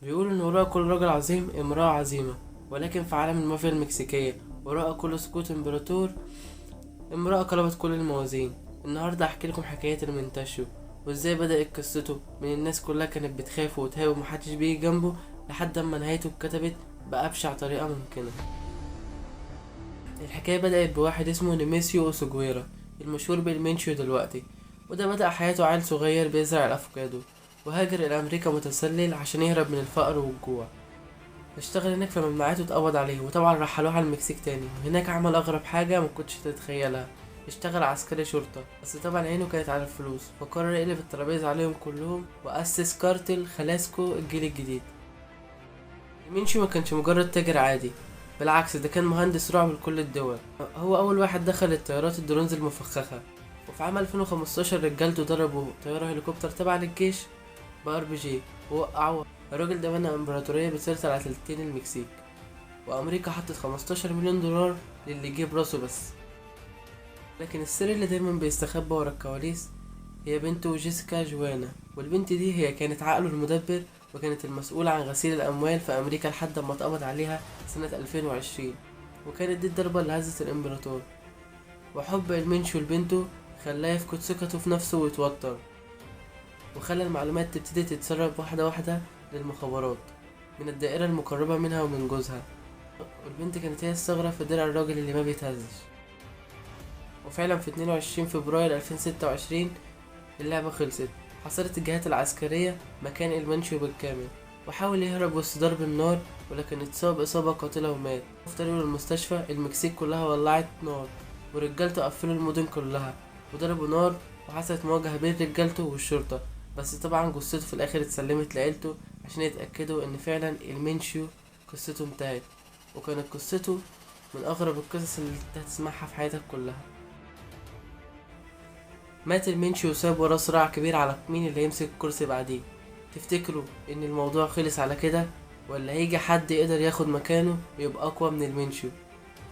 بيقولوا إن وراء كل رجل عظيم امرأة عظيمة، ولكن في عالم المافيا المكسيكية وراء كل سقوط امبراطور امرأة قلبت كل الموازين. النهاردة هحكي لكم حكاية المنتشو، وازاي بدأت قصته من الناس كلها كانت بتخاف وتهاوي ومحدش بيجي جنبه، لحد اما نهايته اتكتبت بأبشع طريقة ممكنة. الحكاية بدأت بواحد اسمه نيميسيو أوسوجويرا، المشهور بالمنشيو دلوقتي. وده بدأ حياته عيل صغير بيزرع الأفوكادو، وهاجر إلى أمريكا متسلل عشان يهرب من الفقر والجوع. اشتغل هناك في ممنوعات واتقبض عليه، وطبعا رحلوه على المكسيك تاني، وهناك عمل أغرب حاجة مكنتش تتخيلها. اشتغل عسكري شرطة، بس طبعا عينه كانت على الفلوس، فقرر يقلب الترابيزة عليهم كلهم وأسس كارتل خلاسكو الجيل الجديد. مينشي ما كانش مجرد تاجر عادي، بالعكس ده كان مهندس رعب لكل الدول. هو أول واحد دخل الطيارات الدرونز المفخخة، وفي عام 2015 رجالته ضربوا طيارة هليكوبتر تبع للجيش بار بي جي ووقعوها. الراجل ده بنى امبراطورية بتسيطر على تلتين المكسيك، وأمريكا حطت 15 مليون دولار للي يجيب راسه بس. لكن السر اللي دايما بيستخبى ورا الكواليس هي بنته جيسيكا جوانا، والبنت دي هي كانت عقله المدبر، وكانت المسؤولة عن غسيل الأموال في أمريكا لحد ما اتقبض عليها سنة 2020. وكانت دي الضربة اللي هزت الإمبراطور، وحب المنشو لبنته خلاه يفقد ثقته في نفسه ويتوتر، وخلى المعلومات تبتدي تتسرب واحدة واحدة للمخابرات من الدائرة المقربة منها ومن جوزها. والبنت كانت هي الثغرة في درع الراجل اللي ما بيتهزش. وفعلا في 22 فبراير 2026 اللعبة خلصت. حصرت الجهات العسكرية مكان المنشو بالكامل، وحاول يهرب وسط ضرب النار، ولكن اتصاب إصابة قاتلة ومات. في طريقه للمستشفى المكسيك كلها ولعت نار، ورجالته قفلوا المدن كلها وضربوا نار، وحصلت مواجهة بين رجالته والشرطة. بس طبعا جثته في الآخر اتسلمت لعيلته عشان يتأكدوا إن فعلا المنشيو قصته انتهت. وكانت قصته من أغرب القصص اللي انت هتسمعها في حياتك كلها. مات المنشي وساب وراه صراع كبير على مين اللي هيمسك الكرسي بعديه. تفتكروا ان الموضوع خلص على كده، ولا هيجي حد يقدر ياخد مكانه ويبقى اقوى من المنشي،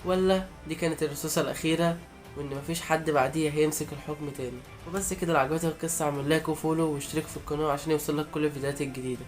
ولا دي كانت الرصاصة الاخيرة وان مفيش حد بعديه هيمسك الحكم تاني؟ وبس كده. لو عجبتك القصة اعمل لايك وفولو واشترك في القناة عشان يوصلك كل الفيديوهات الجديدة.